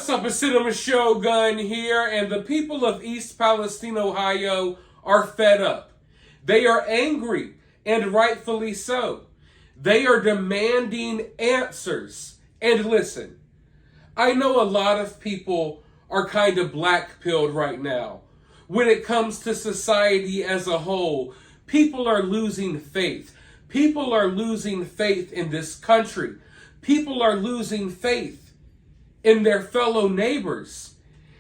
What's up, it's Cinema Shogun here, and the people of East Palestine, Ohio are fed up. They are angry, and rightfully so. They are demanding answers. And listen, I know a lot of people are kind of black-pilled right now. When it comes to society as a whole, people are losing faith. People are losing faith in this country. People are losing faith in their fellow neighbors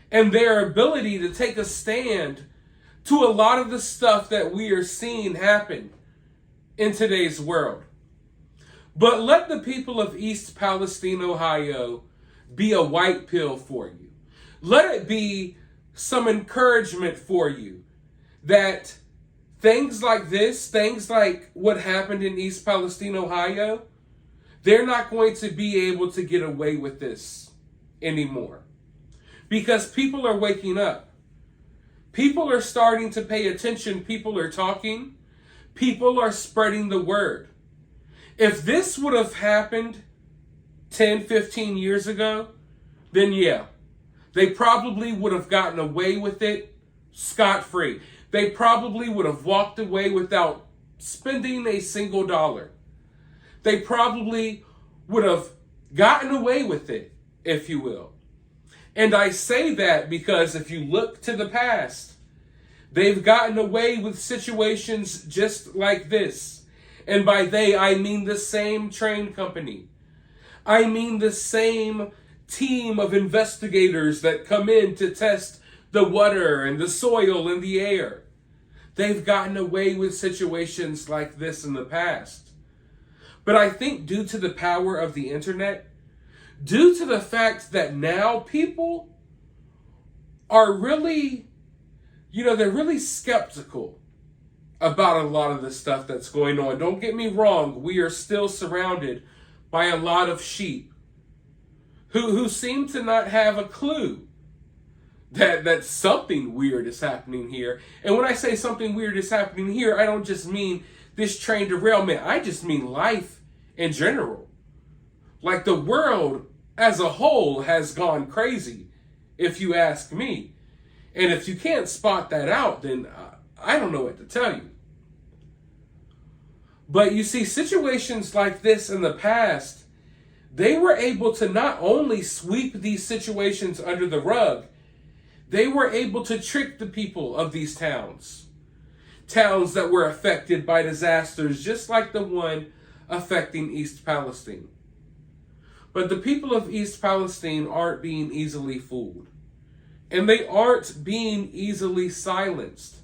and their ability to take a stand to a lot of the stuff that we are seeing happen in today's world. But let the people of East Palestine, Ohio, be a white pill for you. Let it be some encouragement for you that things like this, things like what happened in East Palestine, Ohio, they're not going to be able to get away with this anymore. Because people are waking up. People are starting to pay attention. People are talking. People are spreading the word. If this would have happened 10, 15 years ago, then yeah, they probably would have gotten away with it scot-free. They probably would have walked away without spending a single dollar. They probably would have gotten away with it, if you will. And I say that because if you look to the past, they've gotten away with situations just like this. And by they, I mean the same train company. I mean the same team of investigators that come in to test the water and the soil and the air. They've gotten away with situations like this in the past. But I think due to the power of the internet, due to the fact that now people are really, they're really skeptical about a lot of the stuff that's going on. Don't get me wrong, we are still surrounded by a lot of sheep who seem to not have a clue that something weird is happening here. And when I say something weird is happening here, I don't just mean this train derailment. I just mean life in general. Like the world as a whole has gone crazy, if you ask me. And if you can't spot that out, then I don't know what to tell you. But you see, situations like this in the past, they were able to not only sweep these situations under the rug, they were able to trick the people of these towns. Towns that were affected by disasters just like the one affecting East Palestine. But the people of East Palestine aren't being easily fooled. And they aren't being easily silenced.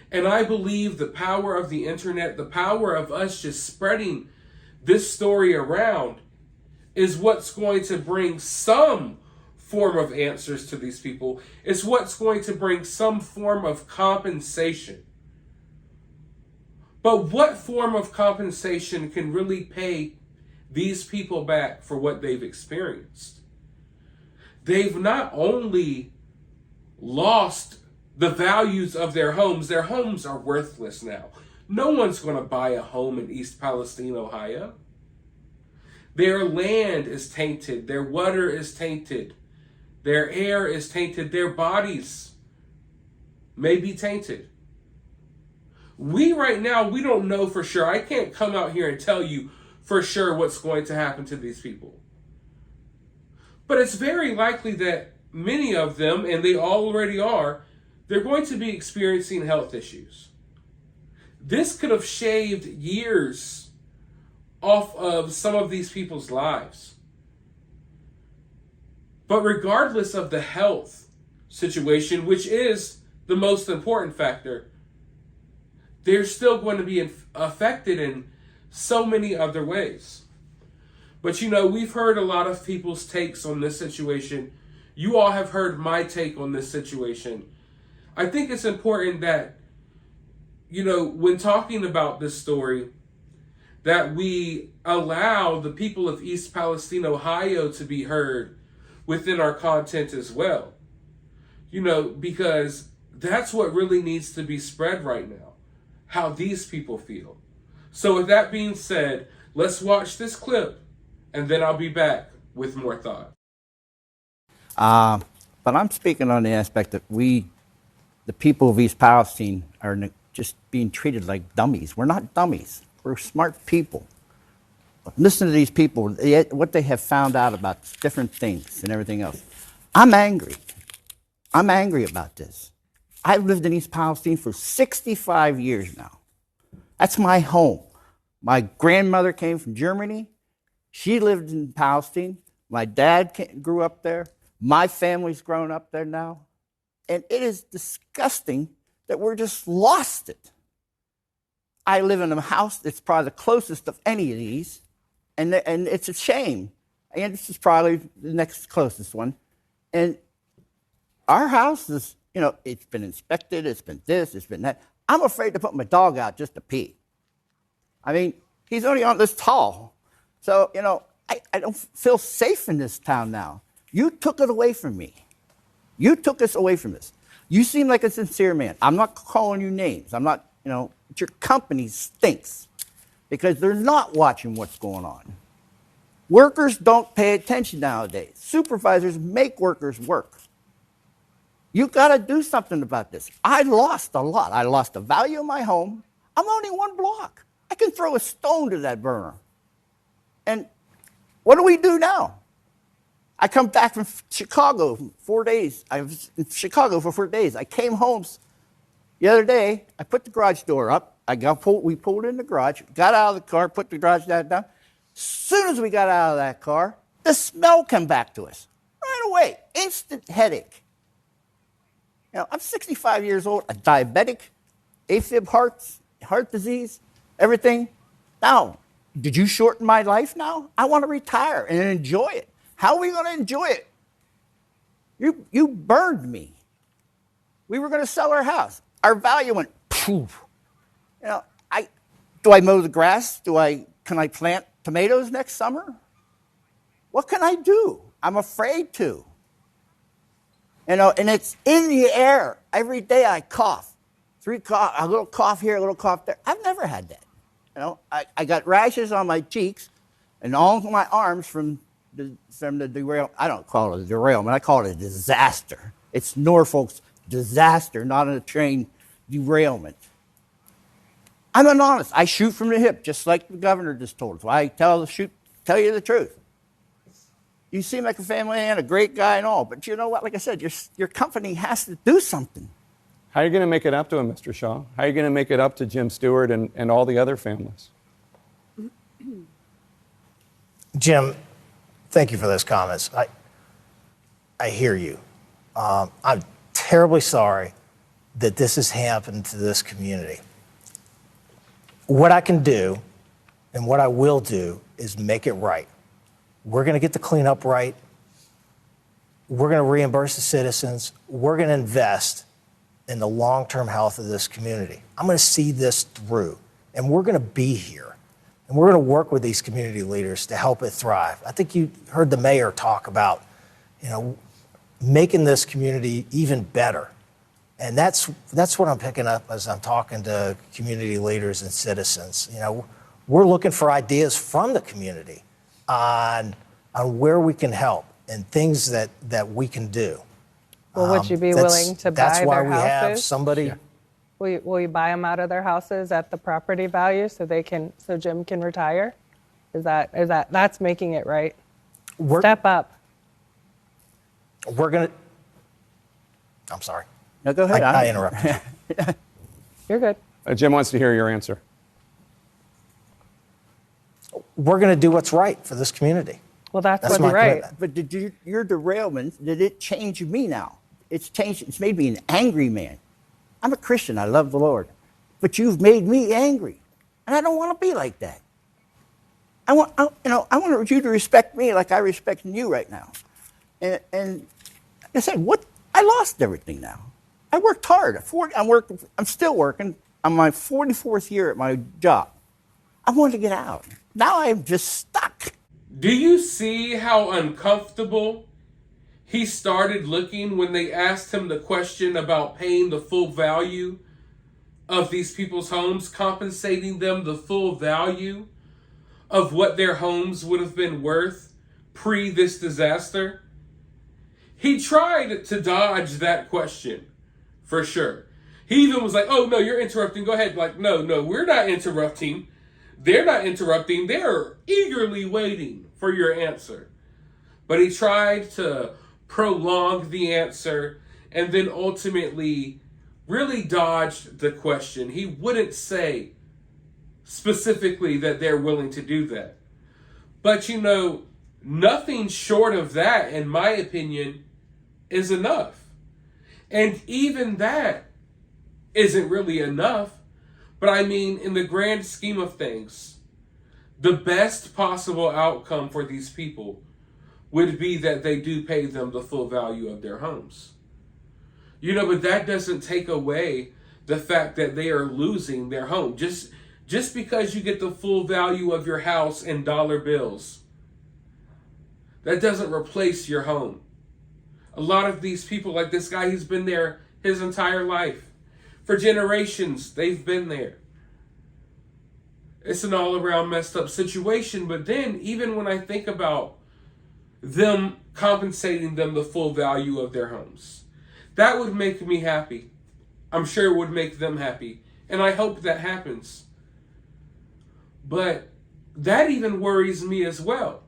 And I believe the power of the internet, the power of us just spreading this story around is what's going to bring some form of answers to these people. It's what's going to bring some form of compensation. But what form of compensation can really pay these people back for what they've experienced? They've not only lost the values of their homes are worthless now. No one's going to buy a home in East Palestine, Ohio. Their land is tainted, their water is tainted, their air is tainted, their bodies may be tainted. We right now, we don't know for sure. I can't come out here and tell you for sure what's going to happen to these people. But it's very likely that many of them, and they already are, they're going to be experiencing health issues. This could have shaved years off of some of these people's lives. But regardless of the health situation, which is the most important factor, they're still going to be affected in so many other ways. But we've heard a lot of people's takes on this situation. You all have heard my take on this situation. I think it's important that, when talking about this story, that we allow the people of East Palestine, Ohio to be heard within our content as well. Because that's what really needs to be spread right now, how these people feel. So with that being said, let's watch this clip, and then I'll be back with more thought. But I'm speaking on the aspect that the people of East Palestine, are just being treated like dummies. We're not dummies. We're smart people. Listen to these people, what they have found out about different things and everything else. I'm angry. I'm angry about this. I've lived in East Palestine for 65 years now. That's my home. My grandmother came from Germany. She lived in Palestine. My dad grew up there. My family's grown up there now. And it is disgusting that we're just lost it. I live in a house that's probably the closest of any of these, and it's a shame. And this is probably the next closest one. And our house is, it's been inspected, it's been this, it's been that. I'm afraid to put my dog out just to pee. I mean, he's only on this tall. So, I don't feel safe in this town now. You took it away from me. You took us away from this. You seem like a sincere man. I'm not calling you names. I'm not, but your company stinks because they're not watching what's going on. Workers don't pay attention nowadays. Supervisors make workers work. You got to do something about this. I lost a lot. I lost the value of my home. I'm only one block. I can throw a stone to that burner. And what do we do now? I come back from Chicago 4 days. I was in Chicago for 4 days. I came home the other day. I put the garage door up. We pulled in the garage, got out of the car, put the garage door down. As soon as we got out of that car, the smell came back to us right away. Instant headache. I'm 65 years old, a diabetic, AFib heart disease, everything. Now, did you shorten my life now? I want to retire and enjoy it. How are we going to enjoy it? You burned me. We were going to sell our house. Our value went poof. Do I mow the grass? Can I plant tomatoes next summer? What can I do? I'm afraid to. And it's in the air. Every day I cough. A little cough here, a little cough there. I've never had that. I got rashes on my cheeks and all my arms from the derailment. I don't call it a derailment. I call it a disaster. It's Norfolk's disaster, not a train derailment. I'm an honest. I shoot from the hip, just like the governor just told us. I tell you the truth. You seem like a family man, a great guy and all, but you know what? Like I said, your company has to do something. How are you going to make it up to him, Mr. Shaw? How are you going to make it up to Jim Stewart and all the other families? Jim, thank you for those comments. I hear you. I'm terribly sorry that this has happened to this community. What I can do and what I will do is make it right. We're going to get the cleanup right. We're going to reimburse the citizens. We're going to invest in the long-term health of this community. I'm going to see this through, and we're going to be here. And we're going to work with these community leaders to help it thrive. I think you heard the mayor talk about, making this community even better. And that's what I'm picking up as I'm talking to community leaders and citizens. We're looking for ideas from the community on where we can help and things that we can do. Well, would you be willing to buy their houses? That's why we have somebody. Yeah. Will you buy them out of their houses at the property value so Jim can retire? That's making it right? Step up. I'm sorry. No, go ahead. I interrupted you. You're good. Jim wants to hear your answer. We're going to do what's right for this community. Well, that's what's right. But your derailment, did it change me now? It's made me an angry man. I'm a Christian. I love the Lord. But you've made me angry. And I don't want to be like that. I want you to respect me like I respect you right now. And like I said, I lost everything now. I worked hard. I'm still working. I'm my 44th year at my job. I wanted to get out. Now I'm just stuck. Do you see how uncomfortable he started looking when they asked him the question about paying the full value of these people's homes, compensating them the full value of what their homes would have been worth pre this disaster? He tried to dodge that question, for sure. He even was like, oh, no, you're interrupting. Go ahead. Like, no, we're not interrupting. They're not interrupting. They're eagerly waiting for your answer. But he tried to prolong the answer and then ultimately really dodged the question. He wouldn't say specifically that they're willing to do that. But, nothing short of that, in my opinion, is enough. And even that isn't really enough. But I mean, in the grand scheme of things, the best possible outcome for these people would be that they do pay them the full value of their homes. But that doesn't take away the fact that they are losing their home. Just because you get the full value of your house in dollar bills, that doesn't replace your home. A lot of these people, like this guy, he's been there his entire life. For generations, they've been there. It's an all-around messed up situation. But then, even when I think about them compensating them the full value of their homes, that would make me happy. I'm sure it would make them happy. And I hope that happens. But that even worries me as well.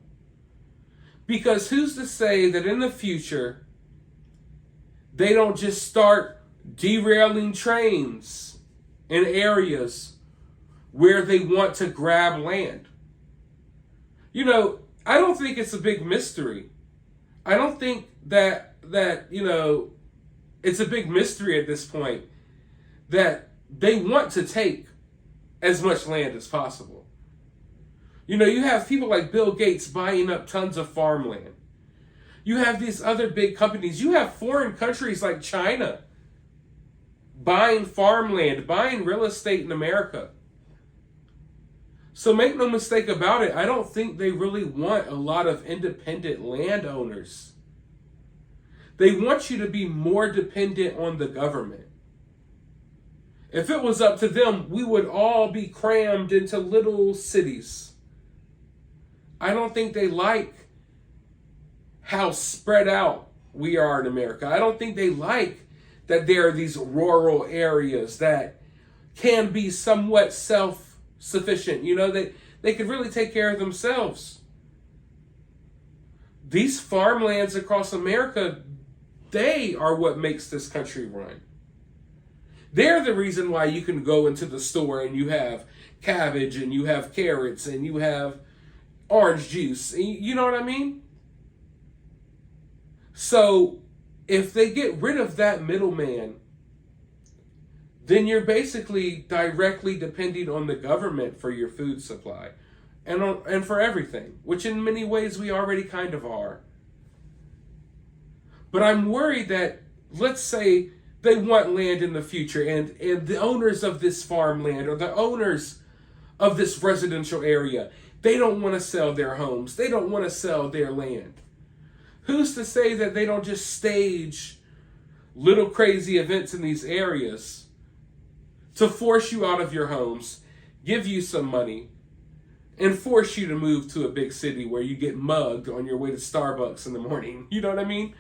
Because who's to say that in the future, they don't just start derailing trains in areas where they want to grab land? I don't think it's a big mystery. I don't think that it's a big mystery at this point that they want to take as much land as possible. You have people like Bill Gates buying up tons of farmland. You have these other big companies. You have foreign countries like China buying farmland, buying real estate in America. So make no mistake about it, I don't think they really want a lot of independent landowners. They want you to be more dependent on the government. If it was up to them, we would all be crammed into little cities. I don't think they like how spread out we are in America. I don't think they like that there are these rural areas that can be somewhat self-sufficient. They could really take care of themselves. These farmlands across America, they are what makes this country run. They're the reason why you can go into the store and you have cabbage and you have carrots and you have orange juice. You know what I mean? So if they get rid of that middleman, then you're basically directly depending on the government for your food supply and for everything, which in many ways we already kind of are. But I'm worried that, let's say they want land in the future and the owners of this farmland or the owners of this residential area, they don't want to sell their homes. They don't want to sell their land. Who's to say that they don't just stage little crazy events in these areas to force you out of your homes, give you some money, and force you to move to a big city where you get mugged on your way to Starbucks in the morning? You know what I mean?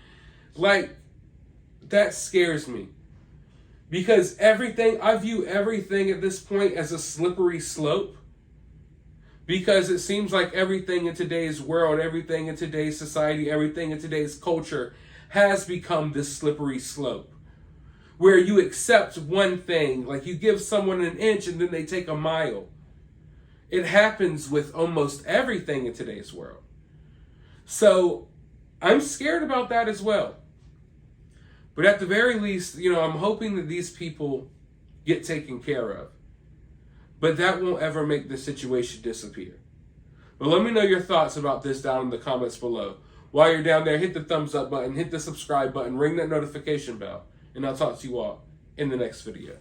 That scares me. Because I view everything at this point as a slippery slope. Because it seems like everything in today's world, everything in today's society, everything in today's culture has become this slippery slope. Where you accept one thing, like you give someone an inch and then they take a mile. It happens with almost everything in today's world. So I'm scared about that as well. But at the very least, I'm hoping that these people get taken care of. But that won't ever make the situation disappear. But let me know your thoughts about this down in the comments below. While you're down there, hit the thumbs up button, hit the subscribe button, ring that notification bell, and I'll talk to you all in the next video.